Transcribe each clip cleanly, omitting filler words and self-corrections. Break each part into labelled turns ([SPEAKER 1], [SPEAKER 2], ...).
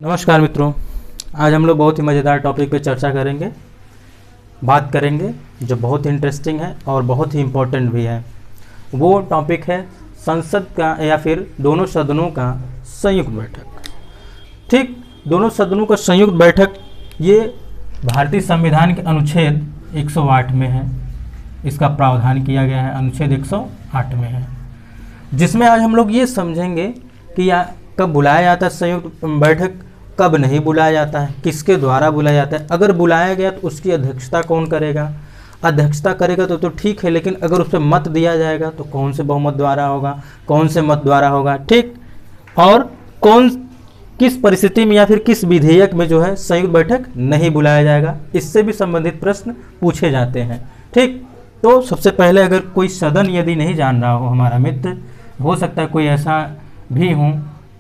[SPEAKER 1] नमस्कार मित्रों, आज हम लोग बहुत ही मज़ेदार टॉपिक पे चर्चा करेंगे, बात करेंगे जो बहुत ही इंटरेस्टिंग है और बहुत ही इम्पोर्टेंट भी है। वो टॉपिक है संसद का या फिर दोनों सदनों का संयुक्त बैठक। ठीक, दोनों सदनों का संयुक्त बैठक ये भारतीय संविधान के अनुच्छेद 108 में है, इसका प्रावधान किया गया है, अनुच्छेद 108 में है, जिसमें आज हम लोग ये समझेंगे कि कब बुलाया जाता है संयुक्त बैठक, कब नहीं बुलाया जाता है, किसके द्वारा बुलाया जाता है, अगर बुलाया गया तो उसकी अध्यक्षता कौन करेगा, अध्यक्षता करेगा तो ठीक है, लेकिन अगर उस पर मत दिया जाएगा तो कौन से बहुमत द्वारा होगा, कौन से मत द्वारा होगा, ठीक, और कौन किस परिस्थिति में या फिर किस विधेयक में जो है संयुक्त बैठक नहीं बुलाया जाएगा, इससे भी संबंधित प्रश्न पूछे जाते हैं। ठीक, तो सबसे पहले अगर कोई सदन यदि नहीं जान रहा हो हमारा मित्र, हो सकता है कोई ऐसा भी हो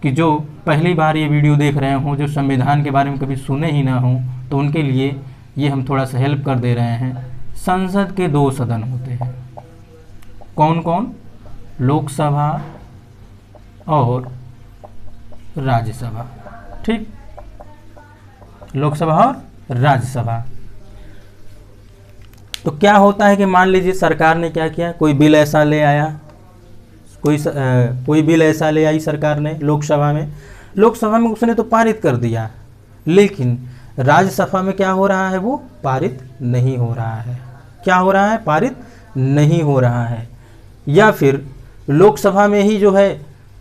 [SPEAKER 1] कि जो पहली बार ये वीडियो देख रहे हों, जो संविधान के बारे में कभी सुने ही ना हों, तो उनके लिए ये हम थोड़ा सा हेल्प कर दे रहे हैं। संसद के दो सदन होते हैं, कौन कौन? लोकसभा और राज्यसभा। ठीक, लोकसभा और राज्यसभा। तो क्या होता है कि मान लीजिए सरकार ने क्या किया, कोई बिल ऐसा ले आया, कोई बिल ऐसा ले आई सरकार ने लोकसभा में उसने तो पारित कर दिया, लेकिन राज्यसभा में क्या हो रहा है, वो पारित नहीं हो रहा है। क्या हो रहा है? पारित नहीं हो रहा है। या फिर लोकसभा में ही जो है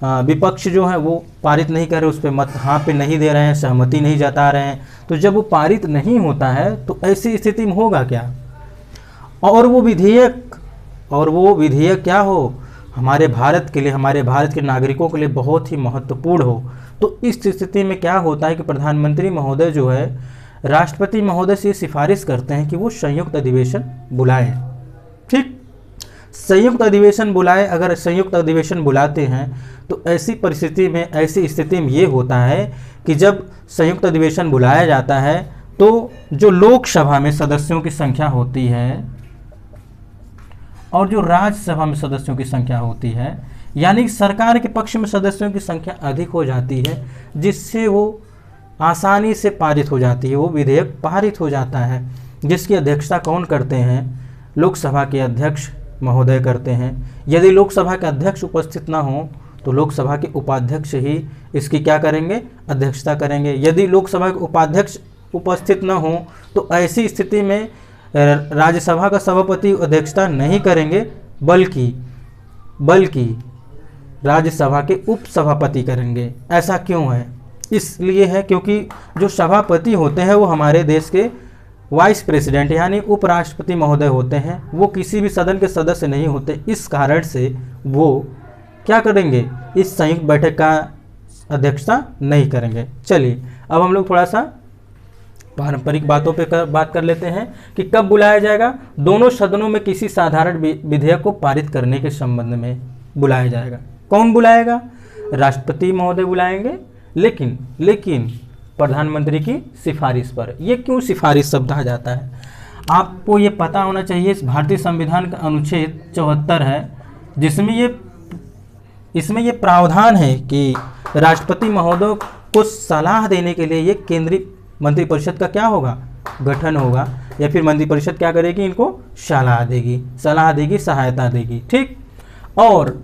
[SPEAKER 1] विपक्ष जो है वो पारित नहीं कर रहे, उस पर मत हाँ पे नहीं दे रहे हैं, सहमति नहीं जता रहे हैं। तो जब वो पारित नहीं होता है तो ऐसी स्थिति में होगा क्या, और वो विधेयक क्या हो, हमारे भारत के लिए, हमारे भारत के नागरिकों के लिए बहुत ही महत्वपूर्ण हो, तो इस स्थिति में क्या होता है कि प्रधानमंत्री महोदय जो है राष्ट्रपति महोदय से सिफारिश करते हैं कि वो संयुक्त अधिवेशन बुलाएं। ठीक, संयुक्त अधिवेशन बुलाएं। अगर संयुक्त अधिवेशन बुलाते हैं तो ऐसी परिस्थिति में, ऐसी स्थिति में ये होता है कि जब संयुक्त अधिवेशन बुलाया जाता है तो जो लोकसभा में सदस्यों की संख्या होती है और जो राज्यसभा में सदस्यों की संख्या होती है, यानी सरकार के पक्ष में सदस्यों की संख्या अधिक हो जाती है, जिससे वो आसानी से पारित हो जाती है, वो विधेयक पारित हो जाता है, जिसकी अध्यक्षता कौन करते हैं? लोकसभा के अध्यक्ष महोदय करते हैं। यदि लोकसभा के अध्यक्ष उपस्थित ना हो तो लोकसभा के उपाध्यक्ष ही इसकी क्या करेंगे? अध्यक्षता करेंगे। यदि लोकसभा के उपाध्यक्ष उपस्थित ना हो तो ऐसी स्थिति में राज्यसभा का सभापति अध्यक्षता नहीं करेंगे, बल्कि राज्यसभा के उपसभापति करेंगे। ऐसा क्यों है? इसलिए है क्योंकि जो सभापति होते हैं वो हमारे देश के वाइस प्रेसिडेंट यानी उपराष्ट्रपति महोदय होते हैं, वो किसी भी सदन के सदस्य नहीं होते। इस कारण से वो क्या करेंगे? इस संयुक्त बैठक का अध्यक्षता नहीं करेंगे। चलिए अब हम लोग थोड़ा सा पारंपरिक बातों पे बात कर लेते हैं कि कब बुलाया जाएगा। दोनों सदनों में किसी साधारण विधेयक को पारित करने के संबंध में बुलाया जाएगा। कौन बुलाएगा? राष्ट्रपति महोदय बुलाएंगे, लेकिन प्रधानमंत्री की सिफारिश पर। ये क्यों सिफारिश शब्द आ जाता है? आपको ये पता होना चाहिए, इस भारतीय संविधान का अनुच्छेद 74 है, इसमें ये प्रावधान है कि राष्ट्रपति महोदय को सलाह देने के लिए ये केंद्रीय मंत्रिपरिषद का क्या होगा? गठन होगा, या फिर मंत्रिपरिषद क्या करेगी? इनको सलाह देगी, सहायता देगी। ठीक, और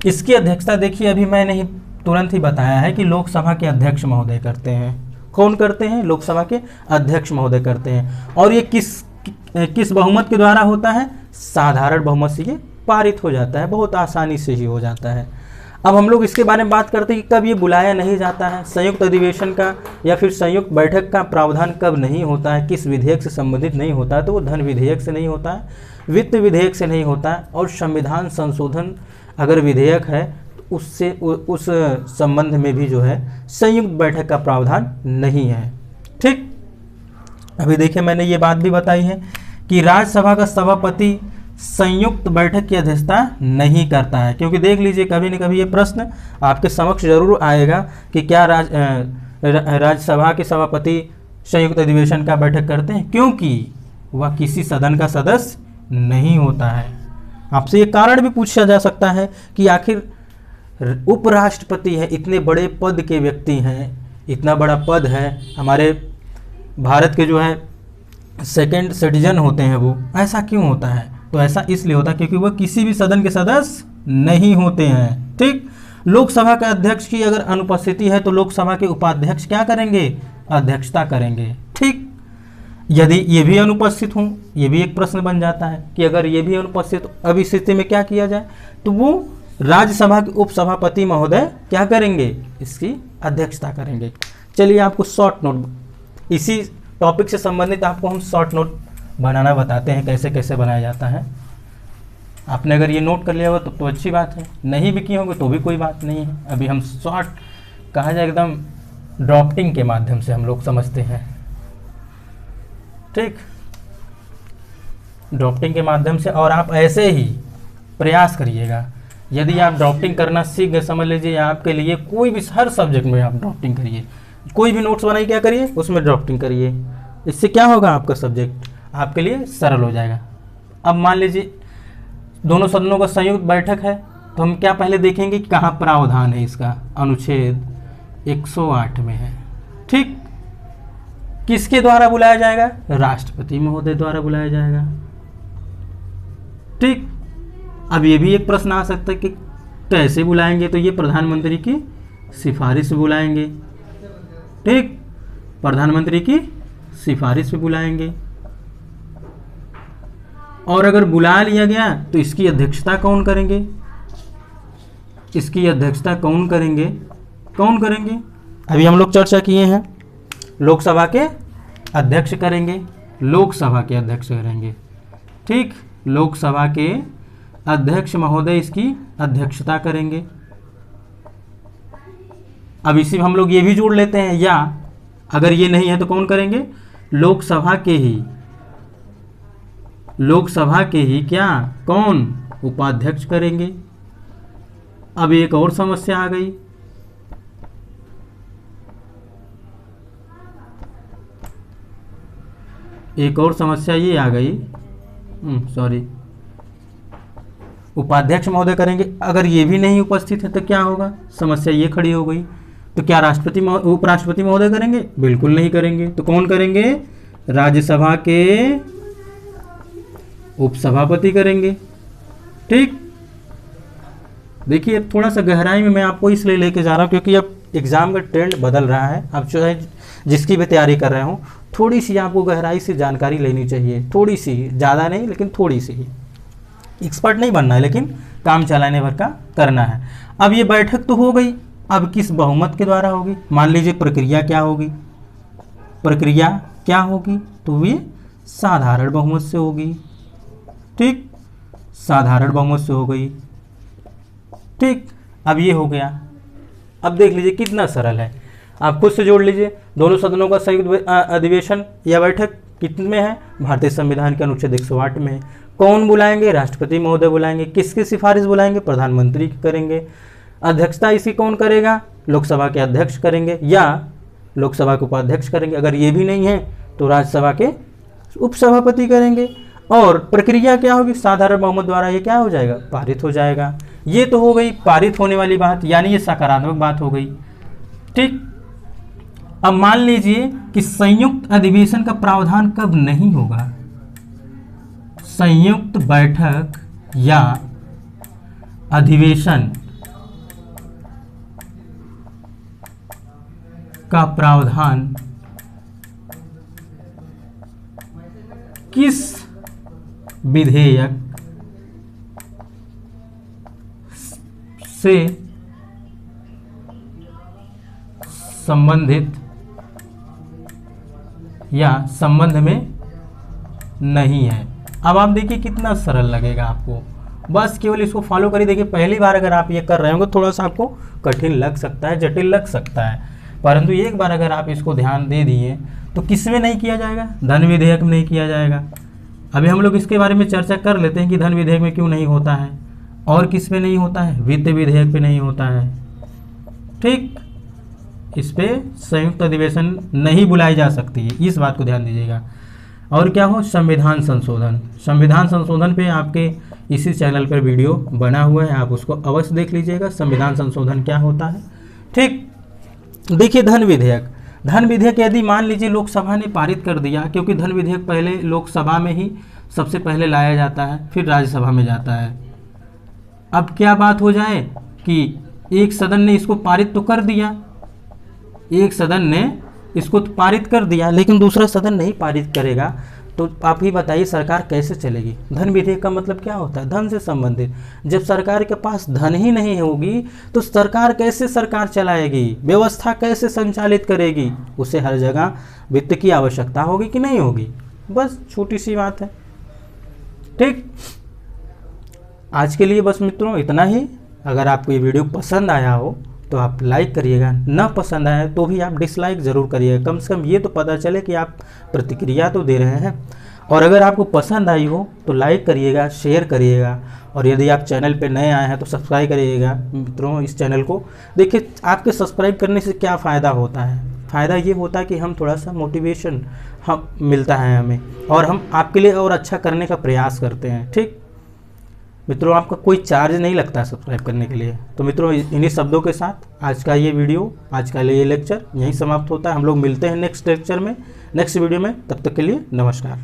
[SPEAKER 1] इसकी अध्यक्षता देखिए, अभी मैंने तुरंत ही बताया है कि लोकसभा के अध्यक्ष महोदय करते हैं। कौन करते हैं? लोकसभा के अध्यक्ष महोदय करते हैं। और ये किस बहुमत के द्वारा होता है? साधारण बहुमत से ये पारित हो जाता है, बहुत आसानी से ही हो जाता है। अब हम लोग इसके बारे में बात करते हैं कि कब ये बुलाया नहीं जाता है, संयुक्त अधिवेशन का या फिर संयुक्त बैठक का प्रावधान कब नहीं होता है, किस विधेयक से संबंधित नहीं होता है। तो वो धन विधेयक से नहीं होता है, वित्त विधेयक से नहीं होता है, और संविधान संशोधन अगर विधेयक है तो उससे उस संबंध में भी जो है संयुक्त बैठक का प्रावधान नहीं है। ठीक, अभी देखिए मैंने ये बात भी बताई है कि राज्यसभा का सभापति संयुक्त बैठक की अध्यक्षता नहीं करता है, क्योंकि देख लीजिए कभी न कभी ये प्रश्न आपके समक्ष जरूर आएगा कि क्या राज्यसभा के सभापति संयुक्त अधिवेशन का बैठक करते हैं, क्योंकि वह किसी सदन का सदस्य नहीं होता है। आपसे ये कारण भी पूछा जा सकता है कि आखिर उपराष्ट्रपति है, इतने बड़े पद के व्यक्ति हैं, इतना बड़ा पद है, हमारे भारत के जो है सेकंड सिटीजन होते हैं वो, ऐसा क्यों होता है? तो ऐसा इसलिए होता है क्योंकि वो किसी भी सदन के सदस्य नहीं होते हैं। ठीक, लोकसभा के अध्यक्ष की अगर अनुपस्थिति है तो लोकसभा के उपाध्यक्ष क्या करेंगे? अध्यक्षता करेंगे। ठीक, यदि ये भी अनुपस्थित हों, ये भी एक प्रश्न बन जाता है कि अगर ये भी अनुपस्थित, अब इस स्थिति में क्या किया जाए? तो वो राज्यसभा के उपसभापति महोदय क्या करेंगे? इसकी अध्यक्षता करेंगे। चलिए आपको शॉर्ट नोट, इसी टॉपिक से संबंधित आपको हम शॉर्ट नोट बनाना बताते हैं, कैसे कैसे बनाया जाता है। आपने अगर ये नोट कर लिया हो तो अच्छी बात है, नहीं भी किए होंगे तो भी कोई बात नहीं है। अभी हम शॉर्ट कहा जाए एकदम ड्राफ्टिंग के माध्यम से हम लोग समझते हैं। ठीक, ड्राफ्टिंग के माध्यम से, और आप ऐसे ही प्रयास करिएगा। यदि आप ड्राफ्टिंग करना सीख गए, समझ लीजिए आपके लिए कोई भी, हर सब्जेक्ट में आप ड्राफ्टिंग करिए, कोई भी नोट्स बनाइए, क्या करिए? उसमें ड्राफ्टिंग करिए। इससे क्या होगा? आपका सब्जेक्ट आपके लिए सरल हो जाएगा। अब मान लीजिए दोनों सदनों का संयुक्त बैठक है, तो हम क्या पहले देखेंगे कि कहाँ प्रावधान है इसका? अनुच्छेद 108 में है। ठीक, किसके द्वारा बुलाया जाएगा? राष्ट्रपति महोदय द्वारा बुलाया जाएगा। ठीक, अब ये भी एक प्रश्न आ सकता है कि कैसे बुलाएंगे? तो ये प्रधानमंत्री की सिफारिश से बुलाएंगे। ठीक, प्रधानमंत्री की सिफारिश से बुलाएंगे। और अगर बुला लिया गया तो इसकी अध्यक्षता कौन करेंगे? इसकी अध्यक्षता कौन करेंगे? कौन करेंगे? अभी हम लोग चर्चा किए हैं, लोकसभा के अध्यक्ष करेंगे, लोकसभा के अध्यक्ष करेंगे। ठीक, लोकसभा के अध्यक्ष महोदय इसकी अध्यक्षता करेंगे। अब इसी में हम लोग ये भी जोड़ लेते हैं, या अगर ये नहीं है तो कौन करेंगे? लोकसभा के ही क्या, कौन? उपाध्यक्ष करेंगे। अब एक और समस्या आ गई, एक और समस्या ये आ गई, उपाध्यक्ष महोदय करेंगे। अगर ये भी नहीं उपस्थित है तो क्या होगा? समस्या ये खड़ी हो गई, तो क्या राष्ट्रपति उपराष्ट्रपति महोदय करेंगे? बिल्कुल नहीं करेंगे। तो कौन करेंगे? राज्यसभा के उपसभापति करेंगे। ठीक, देखिए थोड़ा सा गहराई में मैं आपको इसलिए लेके जा रहा हूँ क्योंकि अब एग्जाम का ट्रेंड बदल रहा है। अब जो है जिसकी भी तैयारी कर रहे हो, थोड़ी सी आपको गहराई से जानकारी लेनी चाहिए, थोड़ी सी, ज़्यादा नहीं लेकिन थोड़ी सी ही। एक्सपर्ट नहीं बनना है लेकिन काम चलाने भर का करना है। अब ये बैठक तो हो गई, अब किस बहुमत के द्वारा होगी? मान लीजिए प्रक्रिया क्या होगी? प्रक्रिया क्या होगी? तो ये साधारण बहुमत से होगी। ठीक, साधारण बहुमत से हो गई। ठीक, अब ये हो गया। अब देख लीजिए कितना सरल है, आप खुद से जोड़ लीजिए। दोनों सदनों का संयुक्त अधिवेशन या बैठक कितने में है? भारतीय संविधान के अनुच्छेद 108 में है। कौन बुलाएंगे? राष्ट्रपति महोदय बुलाएंगे। किसकी सिफारिश बुलाएंगे? प्रधानमंत्री की करेंगे। अध्यक्षता इसकी कौन करेगा? लोकसभा के अध्यक्ष करेंगे या लोकसभा के उपाध्यक्ष करेंगे। अगर ये भी नहीं है तो राज्यसभा के उपसभापति करेंगे। और प्रक्रिया क्या होगी? साधारण बहुमत द्वारा ये क्या हो जाएगा? पारित हो जाएगा। ये तो हो गई पारित होने वाली बात, यानी ये सकारात्मक बात हो गई। ठीक, अब मान लीजिए कि संयुक्त अधिवेशन का प्रावधान कब नहीं होगा? संयुक्त बैठक या अधिवेशन का प्रावधान किस विधेयक से संबंधित या संबंध में नहीं है? अब आप देखिए कितना सरल लगेगा आपको, बस केवल इसको फॉलो करिए। देखिए पहली बार अगर आप ये कर रहे होंगे थोड़ा सा आपको कठिन लग सकता है, जटिल लग सकता है, परंतु एक बार अगर आप इसको ध्यान दे दिए तो किस में नहीं किया जाएगा? धन विधेयक में नहीं किया जाएगा। अभी हम लोग इसके बारे में चर्चा कर लेते हैं कि धन विधेयक में क्यों नहीं होता है और किस में नहीं होता है? वित्त विधेयक पे नहीं होता है। ठीक, इस पे संयुक्त अधिवेशन नहीं बुलाई जा सकती है, इस बात को ध्यान दीजिएगा। और क्या हो? संविधान संशोधन। संविधान संशोधन पे आपके इसी चैनल पर वीडियो बना हुआ है, आप उसको अवश्य देख लीजिएगा। संविधान संशोधन क्या होता है? ठीक, देखिए धन विधेयक यदि मान लीजिए लोकसभा ने पारित कर दिया, क्योंकि धन विधेयक पहले लोकसभा में ही सबसे पहले लाया जाता है, फिर राज्यसभा में जाता है। अब क्या बात हो जाए कि एक सदन ने इसको पारित तो कर दिया, एक सदन ने इसको तो पारित कर दिया, लेकिन दूसरा सदन नहीं पारित करेगा, तो आप ही बताइए सरकार कैसे चलेगी। धन विधेयक का मतलब क्या होता है? धन से संबंधित। जब सरकार के पास धन ही नहीं होगी तो सरकार कैसे सरकार चलाएगी, व्यवस्था कैसे संचालित करेगी? उसे हर जगह वित्त की आवश्यकता होगी कि नहीं होगी? बस छोटी सी बात है। ठीक, आज के लिए बस मित्रों इतना ही। अगर आपको ये वीडियो पसंद आया हो तो आप लाइक करिएगा, ना पसंद आया तो भी आप डिसलाइक ज़रूर करिएगा, कम से कम ये तो पता चले कि आप प्रतिक्रिया तो दे रहे हैं। और अगर आपको पसंद आई हो तो लाइक करिएगा, शेयर करिएगा, और यदि आप चैनल पे नए आए हैं तो सब्सक्राइब करिएगा मित्रों इस चैनल को। देखिए आपके सब्सक्राइब करने से क्या फ़ायदा होता है? फ़ायदा ये होता है कि हम थोड़ा सा मोटिवेशन हम मिलता है हमें, और हम आपके लिए और अच्छा करने का प्रयास करते हैं। ठीक मित्रों, आपका कोई चार्ज नहीं लगता सब्सक्राइब करने के लिए। तो मित्रों इन्हीं शब्दों के साथ आज का ये वीडियो, आज का ये लेक्चर यहीं समाप्त होता है। हम लोग मिलते हैं नेक्स्ट लेक्चर में, नेक्स्ट वीडियो में। तब तक के लिए नमस्कार।